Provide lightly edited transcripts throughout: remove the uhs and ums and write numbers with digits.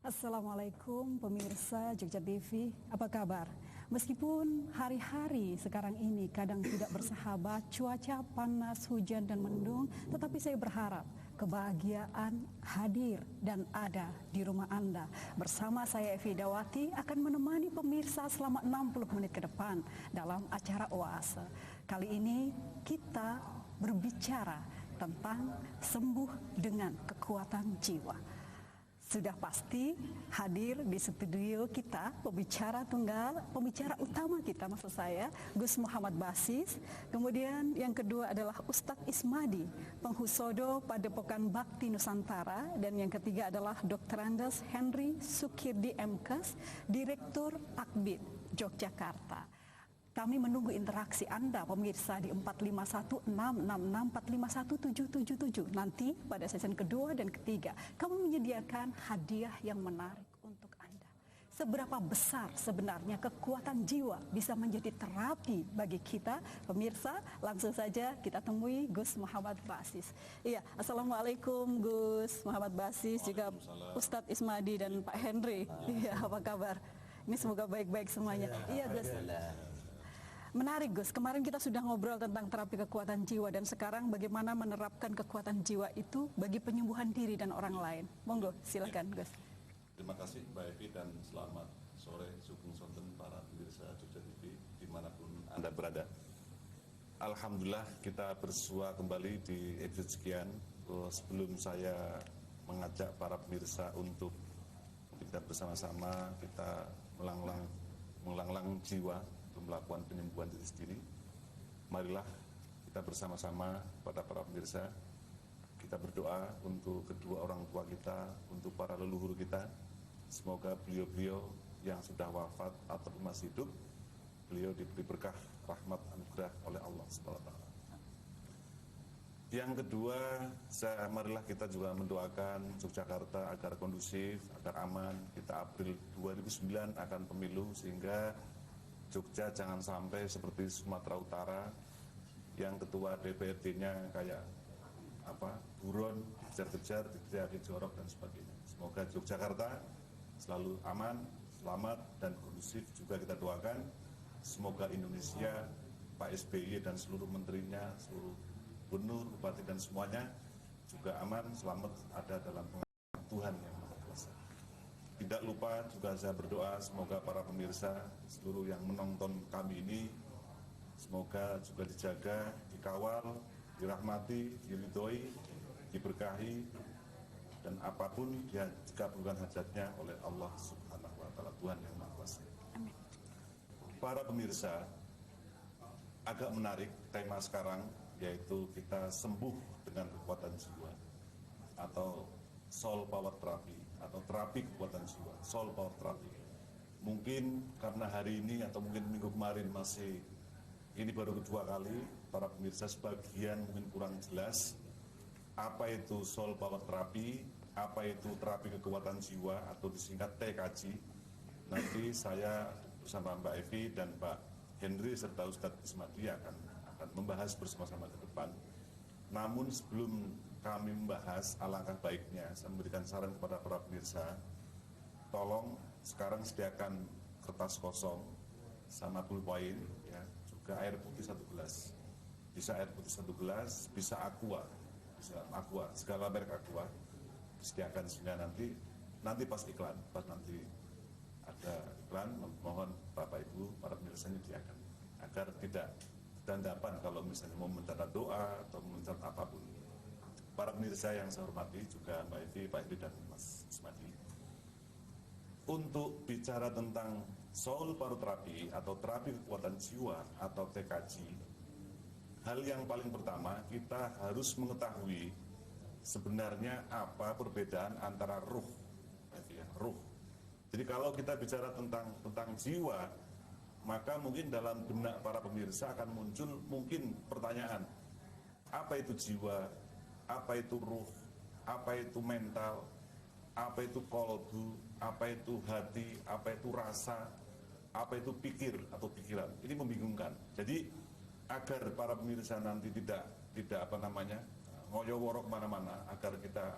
Assalamualaikum pemirsa Jogja TV, apa kabar? Meskipun hari-hari sekarang ini kadang tidak bersahabat, cuaca panas, hujan dan mendung, tetapi saya berharap kebahagiaan hadir dan ada di rumah Anda. Bersama saya Evi Dawati akan menemani pemirsa selama 60 menit ke depan dalam acara Oase. Kali ini kita berbicara tentang sembuh dengan kekuatan jiwa. Sudah pasti hadir di studio kita pembicara utama kita maksud saya, Gus Muhammad Basis. Kemudian yang kedua adalah Ustadz Ismadi, Penghusodo Padepokan Bakti Nusantara. Dan yang ketiga adalah Dr. Andes Henry Sukirdi MKes, Direktur Akbid Yogyakarta. Kami menunggu interaksi Anda pemirsa di 451-666-451-777. Nanti pada sesi kedua dan ketiga kami menyediakan hadiah yang menarik untuk Anda. Seberapa besar sebenarnya kekuatan jiwa bisa menjadi terapi bagi kita pemirsa? Langsung saja kita temui Gus Muhammad Basis. Iya, Assalamualaikum Gus Muhammad Basis, juga Ustadz Ismadi dan Pak Henry. Iya, apa kabar? Ini semoga baik-baik semuanya. Iya Gus. Menarik Gus, kemarin kita sudah ngobrol tentang terapi kekuatan jiwa dan sekarang bagaimana menerapkan kekuatan jiwa itu bagi penyembuhan diri dan orang lain. Monggo, silakan Gus. Terima kasih Mbak Evi dan selamat sore Sugeng Sonten para pemirsa Jogja TV dimanapun Anda berada. Alhamdulillah kita bersua kembali di episode sekian. Sebelum saya mengajak para pemirsa untuk kita bersama-sama kita melanglang jiwa untuk melakukan penyembuhan diri sendiri. Marilah kita bersama-sama pada para pemirsa, kita berdoa untuk kedua orang tua kita, untuk para leluhur kita. Semoga beliau-beliau yang sudah wafat atau masih hidup, beliau diberi berkah, rahmat, anugerah oleh Allah SWT. Yang kedua, marilah kita juga mendoakan Yogyakarta agar kondusif, agar aman. Kita April 2009 akan pemilu sehingga Jogja jangan sampai seperti Sumatera Utara yang ketua DPRD-nya kayak buron, dikejar-kejar, dikejar jorok dan sebagainya. Semoga Yogyakarta selalu aman, selamat dan kondusif. Juga kita doakan semoga Indonesia, Pak SBY dan seluruh menterinya, seluruh gubernur, bupati dan semuanya juga aman, selamat, ada dalam pengawasan Tuhan yang Maha Kuasa. Tidak lupa juga saya berdoa semoga para pemirsa seluruh yang menonton kami ini semoga juga dijaga, dikawal, dirahmati, diridhoi, diberkahi dan apapun yang dikabulkan hajatnya oleh Allah Subhanahu wa taala, Tuhan yang Maha Kuasa. Amin. Para pemirsa, agak menarik tema sekarang yaitu kita sembuh dengan kekuatan jiwa atau soul power therapy atau terapi kekuatan jiwa, soul power therapy. Mungkin karena hari ini atau mungkin minggu kemarin ini baru kedua kali, para pemirsa sebagian mungkin kurang jelas apa itu soul power therapy, apa itu terapi kekuatan jiwa atau disingkat TKJ. Nanti saya bersama Mbak Evi dan Pak Henry serta Ustadz Ismadi akan membahas bersama-sama ke depan. Namun sebelum kami membahas, alangkah baiknya saya memberikan saran kepada para pemirsa, tolong sekarang sediakan kertas kosong sama pulpen, ya, juga air putih 1 gelas. Bisa air putih 1 gelas, bisa aqua, segala merek aqua disediakan sehingga nanti pas iklan, pas nanti ada iklan, mohon Bapak Ibu para pemirsa disediakan agar tidak dandapan kalau misalnya mau mencatat doa atau mencatat apapun. Para pemirsa yang saya hormati juga Mbak Evi, Pak Henry dan Mas Ismadi. Untuk bicara tentang soul power therapy atau terapi kekuatan jiwa atau TKJ, hal yang paling pertama kita harus mengetahui sebenarnya apa perbedaan antara ruh. Jadi kalau kita bicara tentang jiwa, maka mungkin dalam benak para pemirsa akan muncul mungkin pertanyaan, apa itu jiwa, apa itu ruh, apa itu mental, apa itu kolbu, apa itu hati, apa itu rasa, apa itu pikir atau pikiran. Ini membingungkan. Jadi agar para pemirsa nanti tidak ngoyo-woro kemana-mana, agar kita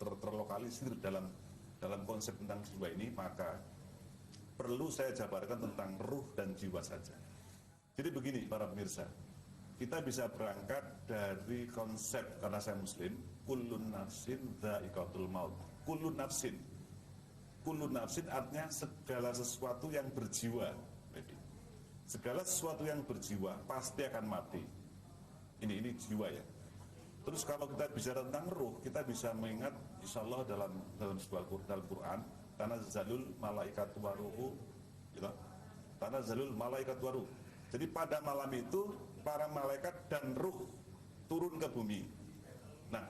terlokalisir dalam dalam konsep tentang jiwa ini, maka perlu saya jabarkan tentang ruh dan jiwa saja. Jadi begini para pemirsa, kita bisa berangkat dari konsep, karena saya muslim, kullun nafsin dha'iqatul maut. Kullun nafsin artinya segala sesuatu yang berjiwa. Segala sesuatu yang berjiwa pasti akan mati. Ini jiwa ya. Terus kalau kita bicara tentang ruh, kita bisa mengingat insya Allah dalam sebuah dalam Quran, tanazzalul malaikatu waruhu, gitu. Tanazzalul malaikatu waruhu. Jadi pada malam itu para malaikat dan ruh turun ke bumi. Nah,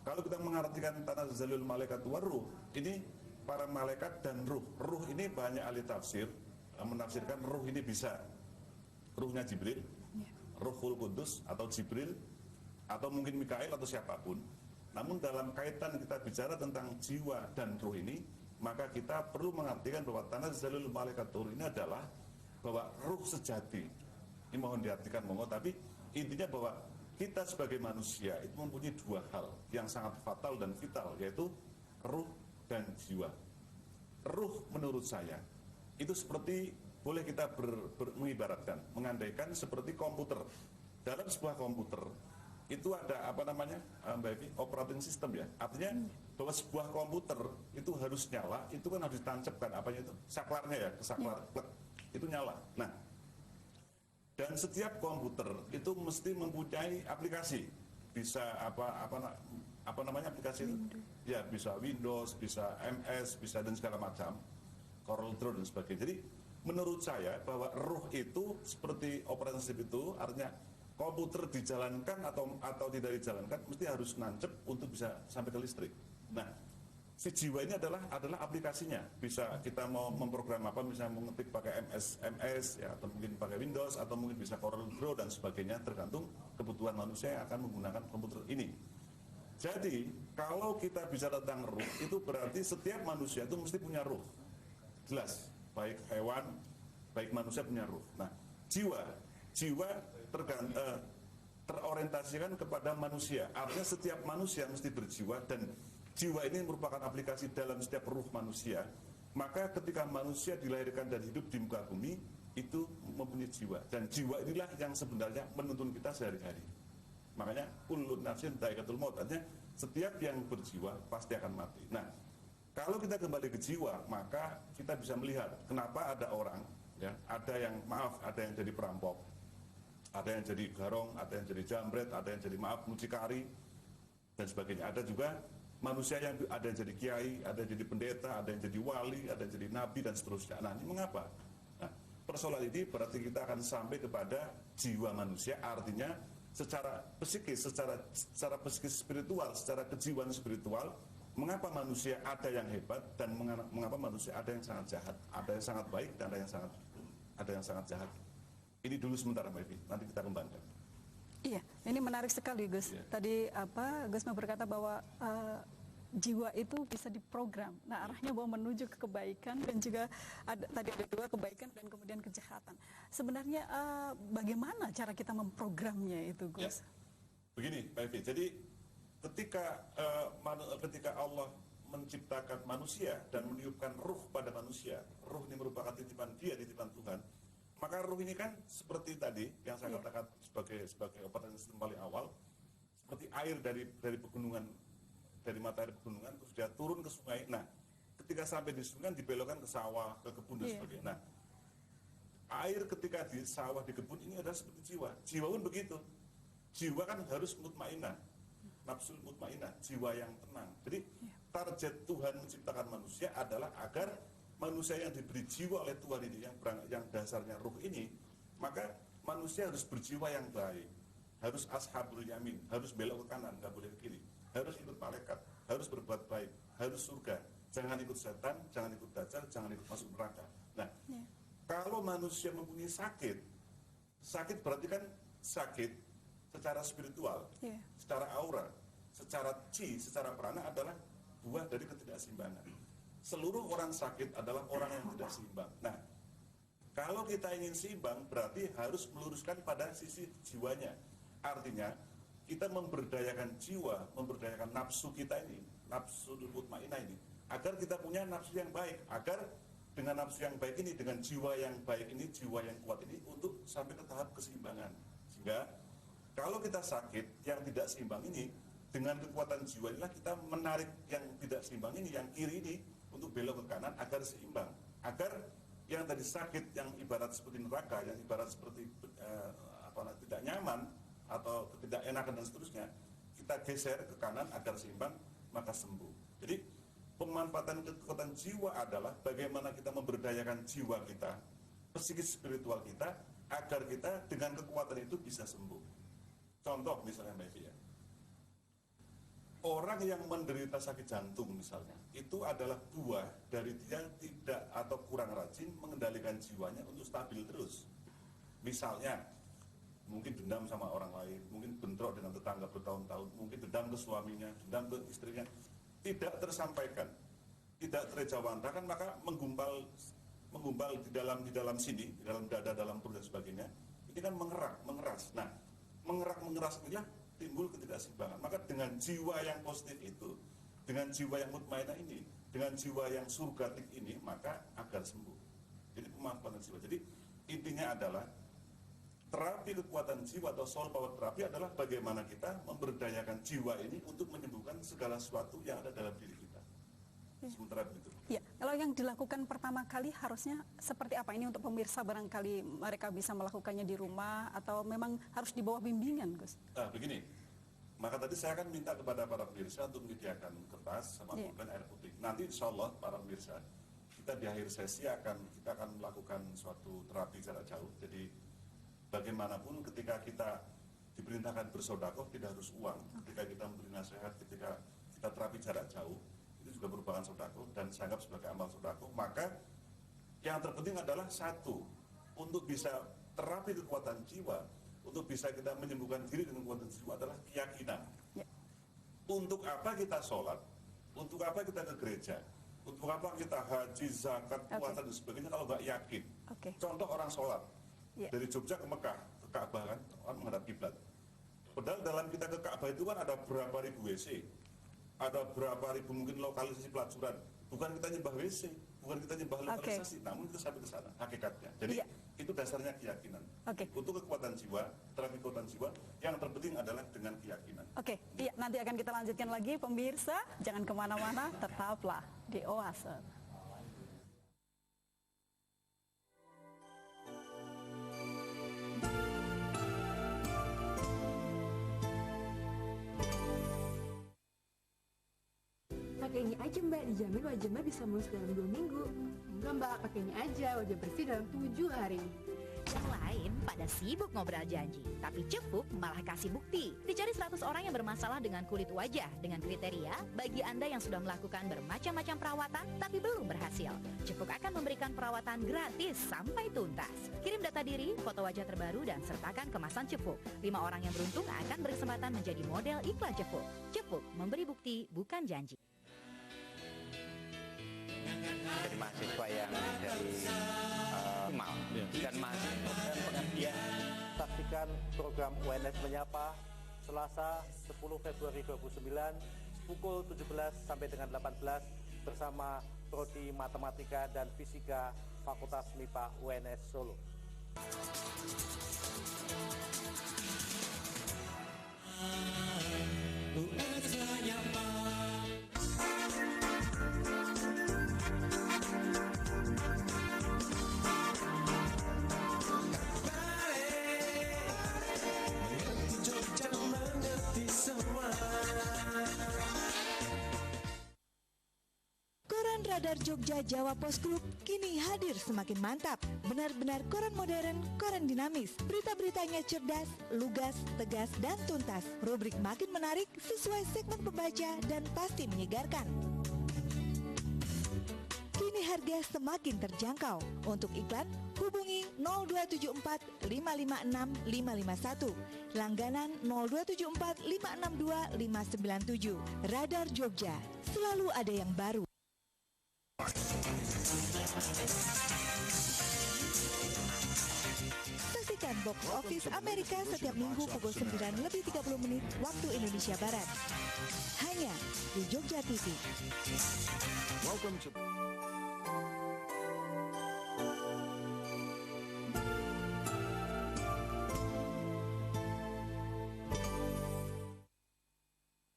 kalau kita mengartikan tanazzalul malaikatu waruh, ini para malaikat dan ruh. Ruh ini banyak ahli tafsir menafsirkan ruh ini bisa ruhnya Jibril, Ruhul Qudus atau Jibril, atau mungkin Mikail atau siapapun. Namun dalam kaitan kita bicara tentang jiwa dan ruh ini, maka kita perlu mengartikan bahwa tanazzalul malaikatur ini adalah bahwa ruh sejati. Ini mohon diartikan monggo, tapi intinya bahwa kita sebagai manusia itu mempunyai dua hal yang sangat fatal dan vital, yaitu ruh dan jiwa. Ruh menurut saya itu seperti, boleh kita mengibaratkan, mengandaikan seperti komputer. Dalam sebuah komputer itu ada apa namanya, Mbak Evi, operating system ya. Artinya bahwa sebuah komputer itu harus nyala, itu kan harus ditancapkan apanya itu, saklarnya ya, saklar itu nyala. Nah, dan setiap komputer itu mesti mempunyai aplikasi, bisa apa namanya aplikasi itu? Ya bisa Windows, bisa MS, bisa dan segala macam, Corel Draw dan sebagainya. Jadi menurut saya bahwa ruh itu seperti operating system itu, artinya komputer dijalankan atau tidak dijalankan mesti harus nancep untuk bisa sampai ke listrik. Nah, si jiwa ini adalah aplikasinya. Bisa kita mau memprogram apa, misalnya mengetik pakai MS ya, atau mungkin pakai Windows, atau mungkin bisa Corel Draw dan sebagainya, tergantung kebutuhan manusia yang akan menggunakan komputer ini. Jadi kalau kita bicara tentang ruh, itu berarti setiap manusia itu mesti punya ruh. Jelas, baik hewan, baik manusia punya ruh. Nah, jiwa terorientasikan kepada manusia. Artinya setiap manusia mesti berjiwa, dan jiwa ini merupakan aplikasi dalam setiap ruh manusia. Maka ketika manusia dilahirkan dan hidup di muka bumi, itu mempunyai jiwa. Dan jiwa inilah yang sebenarnya menuntun kita sehari-hari. Makanya kullun nafsin dha'iqatul maut, artinya setiap yang berjiwa pasti akan mati. Nah, kalau kita kembali ke jiwa, maka kita bisa melihat kenapa ada orang ya, ada yang jadi perampok, ada yang jadi garong, ada yang jadi jambret, ada yang jadi mucikari dan sebagainya. Ada juga manusia yang ada yang jadi kiai, ada yang jadi pendeta, ada yang jadi wali, ada yang jadi nabi dan seterusnya. Nah, ini mengapa? Nah, persoalan ini berarti kita akan sampai kepada jiwa manusia, artinya secara psikis, secara psikis spiritual, secara kejiwaan spiritual, mengapa manusia ada yang hebat dan mengapa manusia ada yang sangat jahat, ada yang sangat baik dan ada yang sangat jahat. Ini dulu sementara Mbak Evi, nanti kita kembangkan. Iya, ini menarik sekali Gus. Iya. Tadi Gus mau berkata bahwa jiwa itu bisa diprogram. Nah, arahnya bahwa menuju ke kebaikan, dan juga tadi ada dua, kebaikan dan kemudian kejahatan. Sebenarnya bagaimana cara kita memprogramnya itu, Gus? Ya. Begini, Mbak Evi, jadi ketika Allah menciptakan manusia dan meniupkan ruh pada manusia, ruh ini merupakan titipan Tuhan. Maka ruh ini kan seperti tadi yang saya katakan sebagai operating system paling awal, seperti air dari pegunungan, dari mata air pegunungan, terus dia turun ke sungai. Nah, ketika sampai di sungai dibelokkan ke sawah, ke kebun dan sebagainya. Nah, air ketika di sawah, di kebun ini adalah seperti jiwa. Jiwa pun begitu. Jiwa kan harus mutmainah, nafsul mutmainah, jiwa yang tenang. Jadi target Tuhan menciptakan manusia adalah agar manusia yang diberi jiwa oleh Tuhan ini, yang dasarnya ruh ini, maka manusia harus berjiwa yang baik, harus ashabul yamin, harus belok ke kanan, nggak boleh ke kiri, harus ikut malaikat, harus berbuat baik, harus surga, jangan ikut setan, jangan ikut dajjal, jangan ikut masuk neraka. Nah, kalau manusia mempunyai sakit berarti kan sakit secara spiritual, secara aura, secara secara prana adalah buah dari ketidakseimbangan. Seluruh orang sakit adalah orang yang tidak seimbang. Nah, kalau kita ingin seimbang berarti harus meluruskan pada sisi jiwanya. Artinya kita memberdayakan jiwa, memberdayakan nafsu kita ini, nafsu mutmainah ini, agar kita punya nafsu yang baik, agar dengan nafsu yang baik ini, dengan jiwa yang baik ini, jiwa yang kuat ini untuk sampai ke tahap keseimbangan. Sehingga kalau kita sakit yang tidak seimbang ini, dengan kekuatan jiwa inilah kita menarik yang tidak seimbang ini, yang kiri ini untuk belok ke kanan agar seimbang, agar yang tadi sakit yang ibarat seperti neraka, yang ibarat seperti tidak nyaman atau ketidakenakan dan seterusnya, kita geser ke kanan agar seimbang, maka sembuh. Jadi pemanfaatan kekuatan jiwa adalah bagaimana kita memberdayakan jiwa kita, psikis spiritual kita, agar kita dengan kekuatan itu bisa sembuh. Contoh misalnya Mbak Evi ya, orang yang menderita sakit jantung misalnya, itu adalah buah dari dia tidak atau kurang rajin mengendalikan jiwanya untuk stabil terus. Misalnya, mungkin dendam sama orang lain, mungkin bentrok dengan tetangga bertahun-tahun, mungkin dendam ke suaminya, dendam ke istrinya, tidak tersampaikan, tidak terejawantahkan, maka menggumpal di dalam sini, di dalam dada, dalam perut dan sebagainya. Ini kan mengeras. Nah, mengeras inilah timbul ketidakseimbangan. Maka dengan jiwa yang positif itu, dengan jiwa yang mutmainah ini, dengan jiwa yang surgatik ini, maka agar sembuh. Jadi pemanfaatan jiwa. Jadi intinya adalah terapi kekuatan jiwa atau soul power terapi adalah bagaimana kita memberdayakan jiwa ini untuk menyembuhkan segala sesuatu yang ada dalam diri kita. Sementara begitu. Ya, kalau yang dilakukan pertama kali harusnya seperti apa ini untuk pemirsa, barangkali mereka bisa melakukannya di rumah atau memang harus di bawah bimbingan, Gus? Begini, maka tadi saya akan minta kepada para pemirsa untuk menyediakan kertas sama pulpen air putih. Nanti insya Allah para pemirsa, kita di akhir sesi kita akan melakukan suatu terapi jarak jauh. Jadi bagaimanapun ketika kita diperintahkan bersedekah tidak harus uang. Ketika kita memberi nasihat, ketika kita terapi jarak jauh, itu juga merupakan sedekah dan saya anggap sebagai amal sedekah. Maka yang terpenting adalah satu, untuk bisa terapi kekuatan jiwa, untuk bisa kita menyembuhkan diri dengan kekuatan jiwa adalah keyakinan. Ya. Untuk apa kita sholat? Untuk apa kita ke gereja? Untuk apa kita haji, zakat, puasa dan sebagainya kalau nggak yakin? Contoh orang sholat dari Jogja ke Mekah, ke Ka'bah kan, orang menghadap kiblat. Padahal dalam kita ke Ka'bah itu kan ada berapa ribu WC, ada berapa ribu mungkin lokalisasi pelacuran. Bukan kita nyembah WC, bukan kita nyembah lokalisasi, namun kita sampai ke sana hakikatnya. Jadi itu dasarnya keyakinan. Untuk kekuatan jiwa, terapi kekuatan jiwa, yang terpenting adalah dengan keyakinan. Iya, nanti akan kita lanjutkan lagi pemirsa, jangan kemana-mana, tetaplah di Oase. Pakai ini aja Mbak, dijamin wajah Mbak bisa mulus dalam 2 minggu. Enggak Mbak, pakai ini aja, wajah bersih dalam 7 hari. Yang lain pada sibuk ngobrol janji, tapi Cepuk malah kasih bukti. Dicari 100 orang yang bermasalah dengan kulit wajah dengan kriteria bagi Anda yang sudah melakukan bermacam-macam perawatan tapi belum berhasil. Cepuk akan memberikan perawatan gratis sampai tuntas. Kirim data diri, foto wajah terbaru dan sertakan kemasan Cepuk. 5 orang yang beruntung akan berkesempatan menjadi model iklan Cepuk. Cepuk memberi bukti bukan janji. Jadi mahasiswa yang dari mal dan mahasiswa dan pengabdian. Saksikan program UNS Menyapa Selasa 10 Februari 2009 pukul 17 sampai dengan 18 bersama Prodi Matematika dan Fisika Fakultas MIPA UNS Solo. UNS Menyapa. Koran Radar Jogja Jawa Pos Group kini hadir semakin mantap. Benar-benar koran modern, koran dinamis. Berita-beritanya cerdas, lugas, tegas, dan tuntas. Rubrik makin menarik sesuai segmen pembaca dan pasti menyegarkan. Kini harga semakin terjangkau. Untuk iklan, hubungi 0274 556 551. Langganan 0274 562 597. Radar Jogja, selalu ada yang baru. Saksikan Box Office Amerika setiap minggu pukul 9:30 waktu Indonesia Barat. hanya di Jogja TV. Welcome to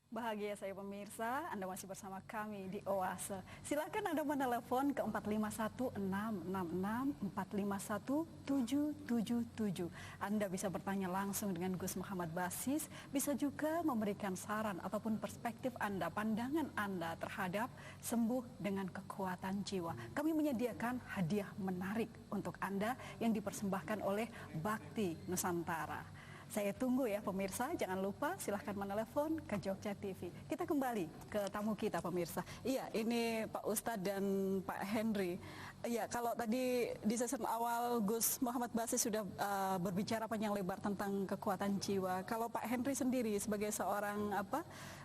Bahagia saya pemirsa, Anda masih bersama kami di Oase. Silakan Anda menelepon ke 451-666-451-777. Anda bisa bertanya langsung dengan Gus Muhammad Basis, bisa juga memberikan saran ataupun perspektif Anda, pandangan Anda terhadap sembuh dengan kekuatan jiwa. Kami menyediakan hadiah menarik untuk Anda yang dipersembahkan oleh Bakti Nusantara. Saya tunggu ya pemirsa, jangan lupa silahkan menelepon ke Jogja TV. Kita kembali ke tamu kita pemirsa. Iya, ini Pak Ustadz dan Pak Henry. Iya, kalau tadi di season awal Gus Muhammad Basis sudah berbicara panjang lebar tentang kekuatan jiwa. Kalau Pak Henry sendiri sebagai seorang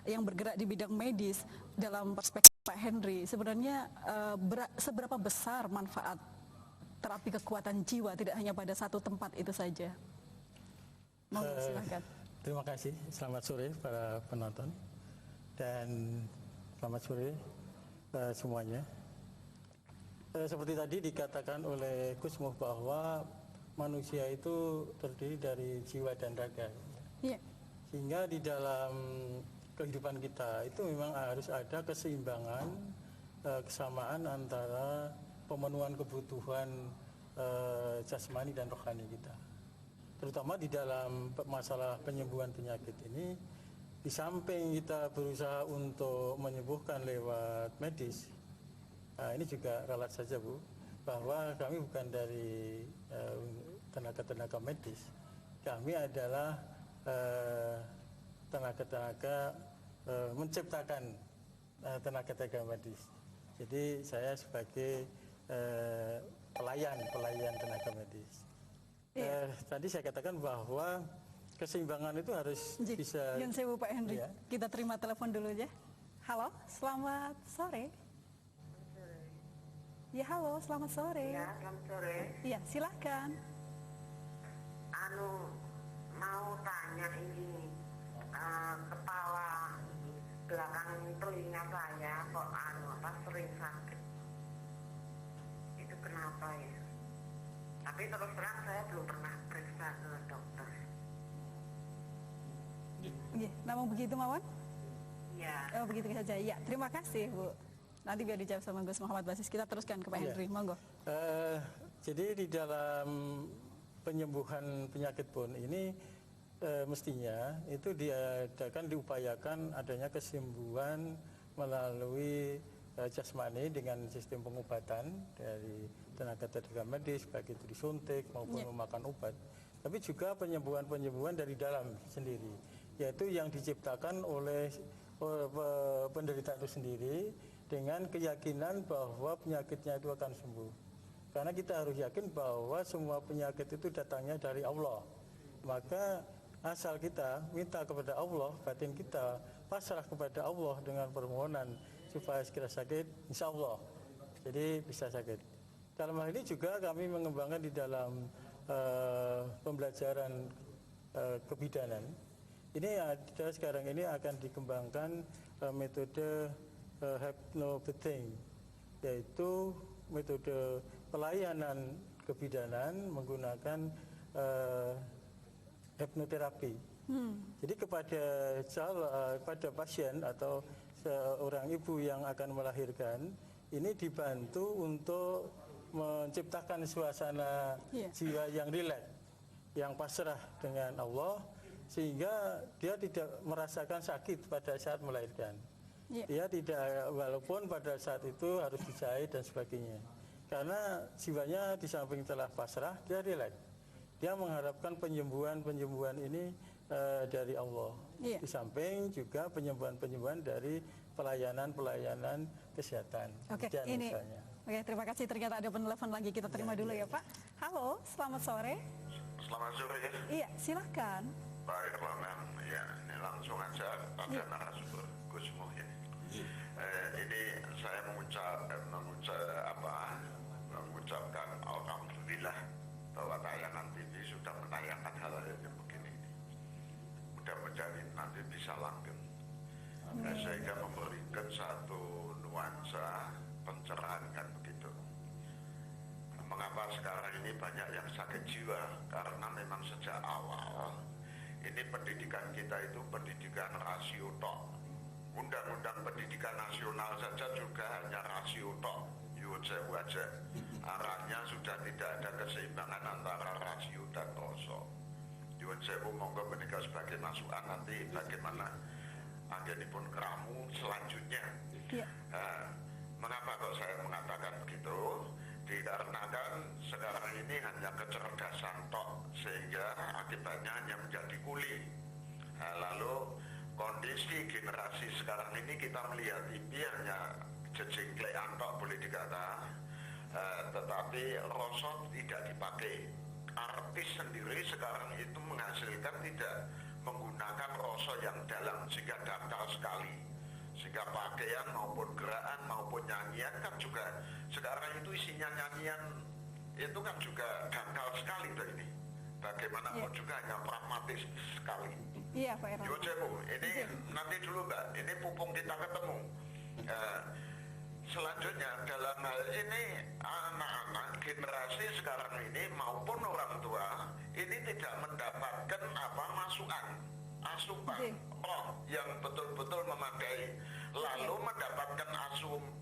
yang bergerak di bidang medis, dalam perspektif Pak Henry, sebenarnya seberapa besar manfaat terapi kekuatan jiwa tidak hanya pada satu tempat itu saja? Silakan. Terima kasih. Selamat sore para penonton dan selamat sore semuanya. Seperti tadi dikatakan oleh Gus Muh bahwa manusia itu terdiri dari jiwa dan raga. Yeah. Sehingga di dalam kehidupan kita itu memang harus ada keseimbangan, kesamaan antara pemenuhan kebutuhan jasmani dan rohani kita. Terutama di dalam masalah penyembuhan penyakit ini, di samping kita berusaha untuk menyembuhkan lewat medis, ini juga ralat saja Bu, bahwa kami bukan dari tenaga-tenaga medis, kami adalah tenaga-tenaga menciptakan tenaga-tenaga medis. Jadi saya sebagai pelayan tenaga medis. Tadi saya katakan bahwa keseimbangan itu harus bisa. Yang saya Pak Henry, ya. Kita terima telepon dulu ya. Halo, selamat sore. Ya halo, selamat sore. Ya, selamat sore. Iya, silahkan. Mau tanya ini, kepala belakang telinga saya kok sering sakit. Itu kenapa ya? Tapi terus terang saya belum pernah periksa ke dokter. Iya, namun begitu Mawon? Iya. Oh, begitu saja. Iya, terima kasih Bu. Nanti biar dijawab sama Gus Muhammad Basis. Kita teruskan ke Pak Henry, monggo. Jadi di dalam penyembuhan penyakit pun ini mestinya itu diupayakan adanya kesembuhan melalui jasmani dengan sistem pengobatan dari tenaga medis, baik itu disuntik maupun memakan obat. Tapi juga penyembuhan dari dalam sendiri, yaitu yang diciptakan oleh penderita itu sendiri dengan keyakinan bahwa penyakitnya itu akan sembuh. Karena kita harus yakin bahwa semua penyakit itu datangnya dari Allah. Maka asal kita minta kepada Allah, batin kita pasrah kepada Allah dengan permohonan supaya segera sakit, insya Allah. Jadi bisa sakit. Dalam hal ini juga kami mengembangkan di dalam pembelajaran kebidanan. Ini ada sekarang ini akan dikembangkan metode hypnobirthing, yaitu metode pelayanan kebidanan menggunakan hipnoterapi. Jadi pada pasien atau seorang ibu yang akan melahirkan ini dibantu untuk menciptakan suasana jiwa yang rileks, yang pasrah dengan Allah, sehingga dia tidak merasakan sakit pada saat melahirkan. Dia tidak, walaupun pada saat itu harus dijahit dan sebagainya. Karena jiwanya di samping telah pasrah, dia rileks. Dia mengharapkan penyembuhan ini dari Allah. Di samping juga penyembuhan dari pelayanan kesehatan. Oke, ini. Oke, terima kasih. Ternyata ada penelpon lagi, kita terima dulu ya Pak. Halo, selamat sore. Selamat sore. Iya, silahkan. Baik, ya, ini langsung aja pada narasumber Gus Muh ya. Jadi saya mengucapkan alhamdulillah bahwa tayangan TV sudah menayangkan hal-hal yang begini. Mudah-mudahan nanti bisa langgeng. sehingga memberikan satu nuansa pencerahan kan begitu. Mengapa sekarang ini banyak yang sakit jiwa? Karena memang sejak awal ini pendidikan kita itu pendidikan rasio tok. Undang-undang pendidikan nasional saja juga hanya rasio tok. Wajah arahnya sudah tidak ada keseimbangan antara rasio dan rasa. Saya monggo menikah sebagai masukan nanti bagaimana anggenipun keramu selanjutnya. Ya. Mengapa kok saya mengatakan begitu? Dikarenakan sekarang ini hanya kecerdasan tok, sehingga akibatnya hanya menjadi kuli. Lalu kondisi generasi sekarang ini kita melihat TV hanya jejengklean tok boleh dikata, tetapi rasa tidak dipakai. Artis sendiri sekarang itu menghasilkan tidak menggunakan rasa yang dalam, sehingga dangkal sekali. Sehingga pakaian maupun gerakan maupun nyanyian kan juga sekarang itu isinya nyanyian itu kan juga dangkal sekali ini. Bagaimanapun juga hanya pragmatis sekali. Iya Pak Erlangga. Yojebu, ini nanti dulu Mbak, ini pupung kita ketemu. Selanjutnya dalam hal ini anak-anak generasi sekarang ini maupun orang tua ini tidak mendapatkan asupan roh yang betul-betul memadai, lalu mendapatkan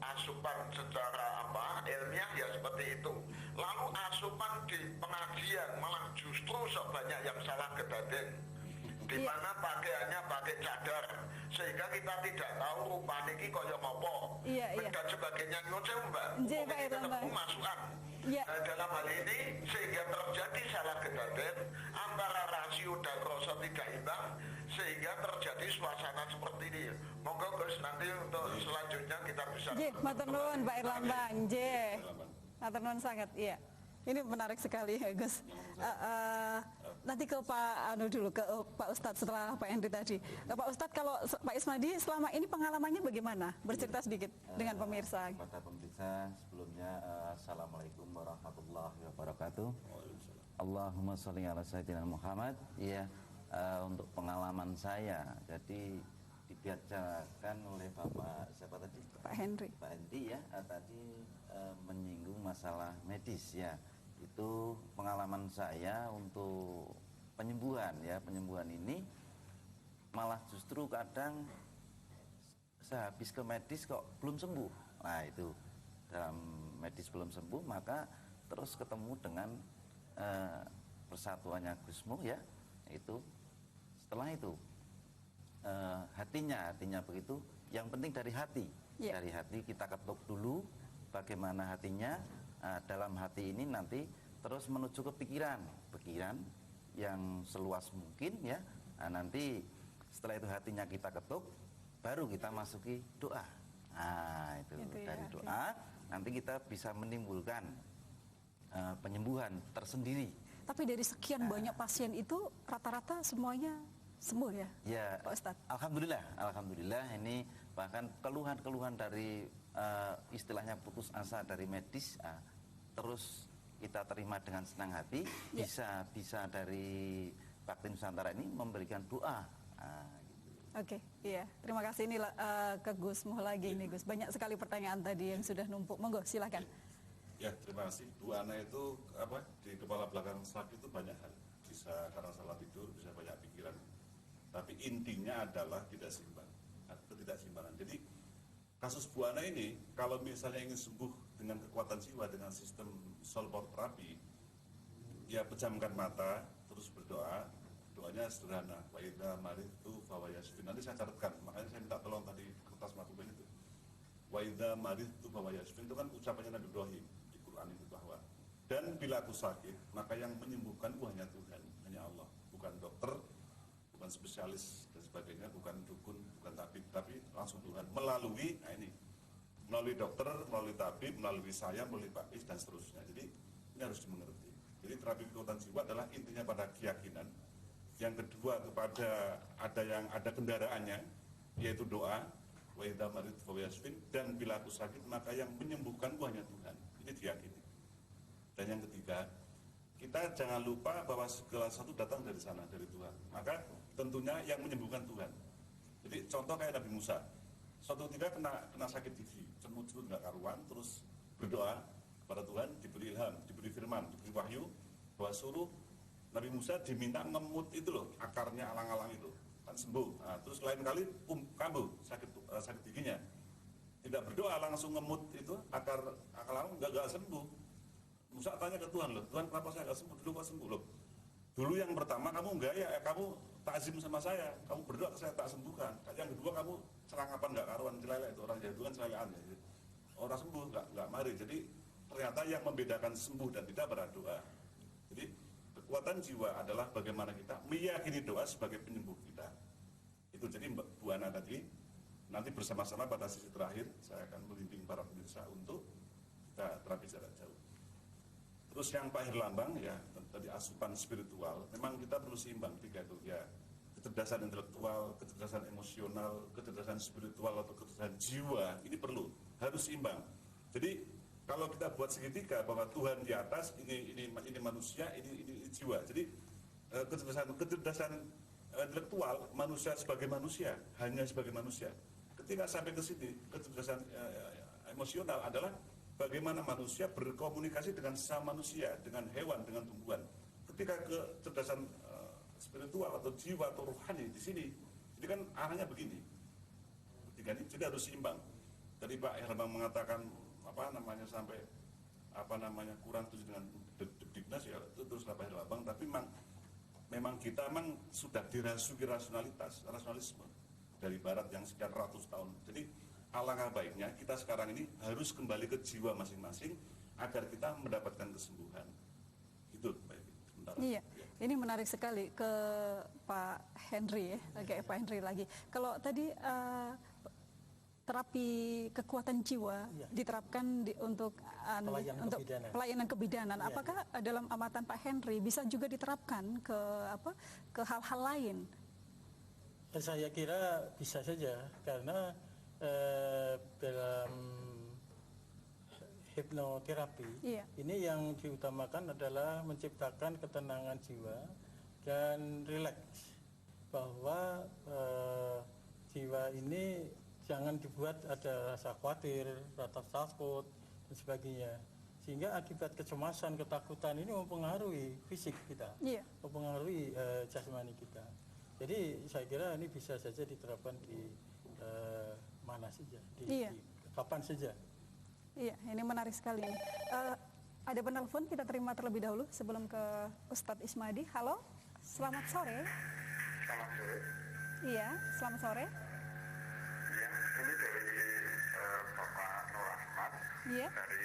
asupan secara ilmiah ya seperti itu, lalu asupan di pengajian malah justru sebanyak yang salah kedaden, di mana pakaiannya pakai cadar sehingga kita tidak tahu rupa niki kaya ngopo dan sebagainya. Ngoce Mbak, ketemu masukan dalam hal ini sehingga terjadi salah kedaden antara rasio dan rasa tidak imbang sehingga terjadi suasana seperti ini. Monggo Gus, nanti untuk selanjutnya kita bisa matur nuwun Pak Erlangga. Matur nuwun sangat. Iya. Ini menarik sekali ya Gus. Nanti ke Pak dulu, ke Pak Ustadz setelah Pak Henry tadi. Pak Ustadz, kalau Pak Ismadi selama ini pengalamannya bagaimana? Bercerita sedikit dengan pemirsa. Pada pemirsa sebelumnya, Assalamualaikum warahmatullahi wabarakatuh. Allahumma sholli ala sayyidina Muhammad. Ya, untuk pengalaman saya, jadi dibacakan oleh Bapak siapa tadi? Pak Henry. Pak Henry ya, tadi menyinggung masalah medis ya. Itu pengalaman saya untuk penyembuhan ya. Penyembuhan ini malah justru kadang sehabis ke medis kok belum sembuh. Nah itu dalam medis belum sembuh, maka terus ketemu dengan persatuannya Gusmu ya. Itu setelah itu hatinya begitu. Yang penting dari hati. Dari hati kita ketuk dulu bagaimana hatinya. Dalam hati ini nanti terus menuju ke pikiran yang seluas mungkin ya. Nanti setelah itu hatinya kita ketuk, baru kita masuki doa. Itu dari doa nanti kita bisa menimbulkan penyembuhan tersendiri. Tapi dari sekian banyak pasien itu rata-rata semuanya sembuh ya, Pak Ustadz? Alhamdulillah ini bahkan keluhan-keluhan dari istilahnya putus asa dari medis terus kita terima dengan senang hati. Bisa dari Bakti Nusantara ini memberikan doa. Oke, iya. Terima kasih. Ini ke Gusmu lagi nih Gus. Banyak sekali pertanyaan tadi yang sudah numpuk. Monggo silakan. Ya, terima kasih. Doana itu di kepala belakang sakit itu banyak hal. Bisa karena salah tidur, bisa banyak pikiran. Tapi intinya adalah tidak seimbang. Ketidakseimbangan. Jadi kasus Bu Ana ini, kalau misalnya ingin sembuh dengan kekuatan jiwa, dengan sistem soul power terapi, ya pejamkan mata, terus berdoa. Doanya sederhana, wa idza maridtu fahuwa yashfin. Nanti saya catatkan, makanya saya minta tolong tadi kertas makubin itu. Wa idza maridtu fahuwa yashfin itu kan ucapannya Nabi Ibrahim di Quran itu, bahwa dan bila aku sakit, maka yang menyembuhkan hanya Tuhan, hanya Allah, bukan dokter, bukan spesialis dan sebagainya, bukan dukun, bukan tabib, tapi langsung Tuhan melalui melalui dokter, melalui tabib, melalui saya, melalui Pak Is dan seterusnya. Jadi ini harus dimengerti. Jadi terapi kekuatan jiwa adalah intinya pada keyakinan. Yang kedua kepada ada kendaraannya, yaitu doa, wa idza maridtu fahuwa yashfin, dan bila aku sakit maka yang menyembuhkan hanya Tuhan. Ini diyakini. Dan yang ketiga, kita jangan lupa bahwa segala sesuatu datang dari sana, dari Tuhan. Maka tentunya yang menyembuhkan Tuhan. Jadi Jadi contoh kayak Nabi Musa, suatu ketika kena sakit gigi, cemut-cemut nggak karuan, terus berdoa kepada Tuhan, diberi ilham, diberi firman, diberi wahyu, bahwa suruh Nabi Musa diminta ngemut itu loh, akarnya alang-alang itu, kan sembuh. Nah, terus lain kali kambuh sakit giginya, tidak berdoa langsung ngemut itu akar alang nggak sembuh. Musa tanya ke Tuhan, loh Tuhan kenapa saya nggak sembuh, dulu kok sembuh loh. Dulu yang pertama kamu enggak ya, kamu takzim sama saya, kamu berdoa saya tak sembuhkan. Yang kedua kamu serangapan nggak karuan, celele itu orang Yahudi kan celelaan ya. Orang sembuh nggak mari. Jadi ternyata yang membedakan sembuh dan tidak berdoa. Jadi kekuatan jiwa adalah bagaimana kita meyakini doa sebagai penyembuh kita. Itu jadi Bu Ana tadi, nanti bersama-sama pada sisi terakhir saya akan membimbing para pemirsa untuk kita terapi jarak jauh. Terus yang Pak Herlambang ya tadi asupan spiritual, memang kita perlu seimbang tiga itu ya, kecerdasan intelektual, kecerdasan emosional, kecerdasan spiritual atau kecerdasan jiwa ini harus seimbang. Jadi kalau kita buat segitiga bahwa Tuhan di atas, ini manusia, ini jiwa. Jadi kecerdasan intelektual manusia sebagai manusia, hanya sebagai manusia. Ketika sampai ke sini kecerdasan emosional adalah bagaimana manusia berkomunikasi dengan sesama manusia, dengan hewan, dengan tumbuhan. Ketika kecerdasan spiritual atau jiwa atau rohani di sini, jadi kan arahnya begini. Ketiga ini jadi harus seimbang. Tadi Pak Herlambang mengatakan sampai kurang setuju dengan Diknas ya itu terus Pak Herlambang, tapi memang kita sudah dirasuki rasionalisme dari Barat yang sekian ratus tahun. Jadi alangkah baiknya kita sekarang ini harus kembali ke jiwa masing-masing agar kita mendapatkan kesembuhan. Itu baik. Iya, ini menarik sekali ke Pak Henry ya, Pak Henry lagi. Kalau tadi terapi kekuatan jiwa diterapkan untuk pelayanan kebidanan. Ya. Apakah dalam amatan Pak Henry bisa juga diterapkan ke hal-hal lain? Saya kira bisa saja karena dalam hipnoterapi ini yang diutamakan adalah menciptakan ketenangan jiwa dan rileks, bahwa jiwa ini jangan dibuat ada rasa khawatir, rasa takut dan sebagainya, sehingga akibat kecemasan, ketakutan ini mempengaruhi fisik kita, mempengaruhi jasmani kita. Jadi saya kira ini bisa saja diterapkan di mana saja, di kapan saja. Iya, ini menarik sekali. Ada penelpon, kita terima terlebih dahulu sebelum ke Ustadz Ismadi. Halo, selamat sore. Selamat sore. Iya, selamat sore. Iya, ini dari Bapak Nur Ahmad, dari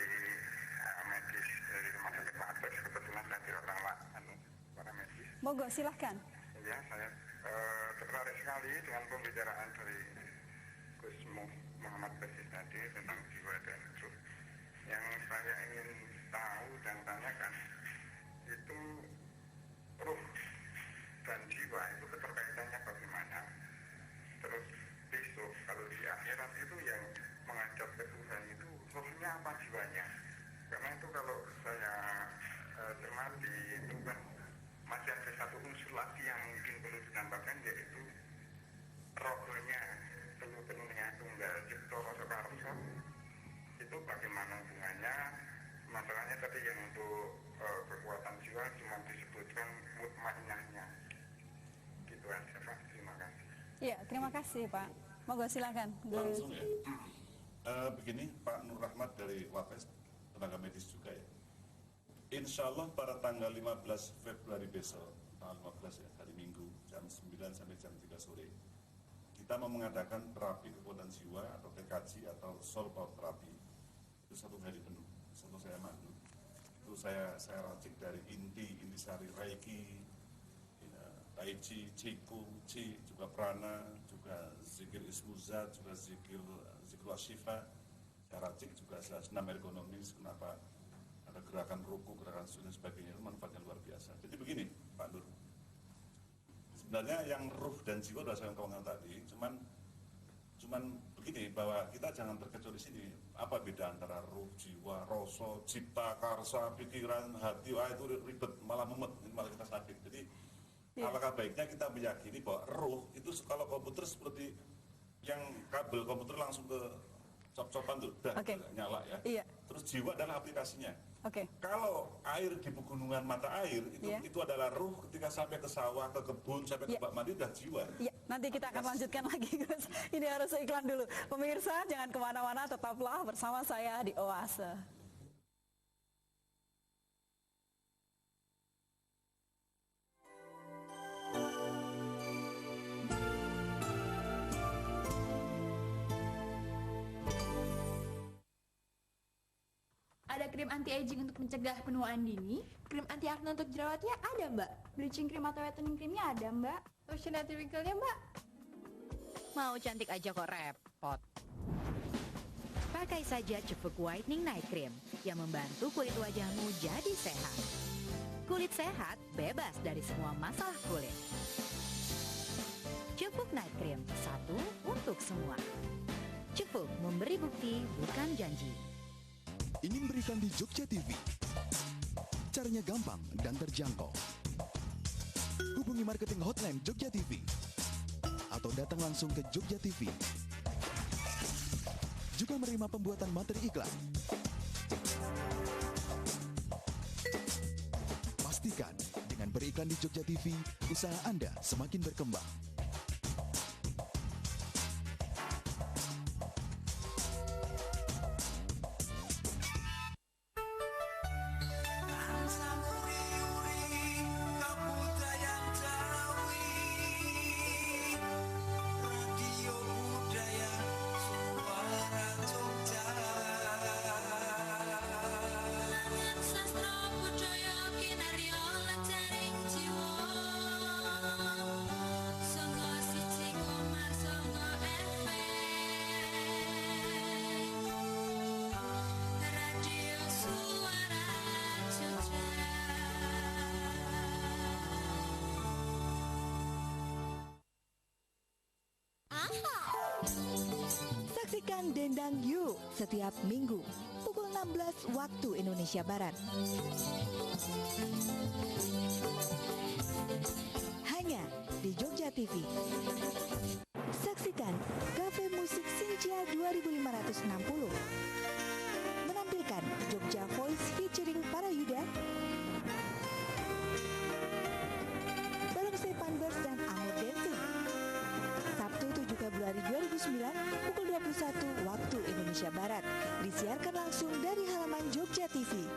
medis dari Rumah Sakit Mater. Kebetulan saya tidak para medis. Monggo, silahkan. Iya, saya tertarik sekali dengan pembicaraan dari Gus Muhammad Basis tadi tentang jiwa dan ruh. Yang saya ingin tahu dan tanyakan itu ruh dan jiwa itu keterkaitannya bagaimana? Terus besok kalau di akhirat itu yang menghadap ke Tuhan itu ruhnya apa jiwanya? Karena itu kalau saya cermati itu kan masih ada satu unsur lagi yang mungkin perlu ditambahkan, yaitu rohnya penuh-penuhnya tunggal cipta rasa karsa. Itu bagaimana hubungannya? Masalahnya tadi yang untuk kekuatan jiwa cuma disebutkan mutmainnahnya. Gitu aja Pak, terima kasih. Iya, terima kasih Pak. Monggo silakan. Langsung ya. Begini Pak Nur Rahmat dari Wapes, tenaga medis juga ya. Insya Allah pada tanggal 15 Februari besok, tanggal 15 ya, hari Minggu, jam 9 sampai jam 3 sore, kita mau mengadakan terapi kekuatan jiwa atau TKJ atau soul power therapy. Itu 1 hari penuh, satu saya mandu. Itu saya racik dari intisari Reiki, Tai Chi, Qigong, Qi, juga Prana, juga zikir Ismuzat, juga zikir Ashifa. Saya racik juga senam ergonomis, kenapa ada gerakan ruku, gerakan sujud dan sebagainya, itu manfaatnya luar biasa. Jadi begini Pak Nur, sebenarnya yang ruh dan jiwa sudah saya ngomongkan tadi, cuman begini, bahwa kita jangan terkecoh di sini. Apa beda antara ruh, jiwa, rasa, cipta, karsa, pikiran, hati? Itu ribet, malah mumet, malah kita sakit. Jadi alangkah baiknya kita meyakini bahwa ruh itu kalau komputer seperti yang kabel komputer langsung ke cop-copan tuh, udah nyala ya. Iya. Terus jiwa adalah aplikasinya. Oke. Kalau air di pegunungan mata air itu adalah ruh, ketika sampai ke sawah, ke kebun, sampai ke bak mandi udah jiwa. Iya, nanti kita akan lanjutkan lagi, Gus. Ini harus iklan dulu. Pemirsa, jangan kemana-mana, tetaplah bersama saya di Oase. Ada krim anti-aging untuk mencegah penuaan dini, krim anti-akne untuk jerawatnya ada, Mbak. Bleaching cream atau whitening creamnya ada, Mbak. Lotion anti wrinkle-nya, Mbak. Mau cantik aja kok repot. Pakai saja Cefuk Whitening Night Cream yang membantu kulit wajahmu jadi sehat. Kulit sehat bebas dari semua masalah kulit. Cefuk Night Cream, satu untuk semua. Cefuk memberi bukti, bukan janji. Ingin berikan di Jogja TV? Caranya gampang dan terjangkau. Hubungi marketing hotline Jogja TV atau datang langsung ke Jogja TV. Juga menerima pembuatan materi iklan. Pastikan dengan beriklan di Jogja TV, usaha Anda semakin berkembang. Saksikan Dendang You setiap minggu pukul 16 waktu Indonesia Barat. Hanya di Jogja TV. Saksikan Cafe Musik Sinja 2560 menampilkan Jogja Voice featuring Parayuda, Barongsai Panbers dan Amor Dancing. Sabtu 7 Februari 2009 pukul 21 waktu Indonesia Barat. Disiarkan langsung dari halaman Jogja TV.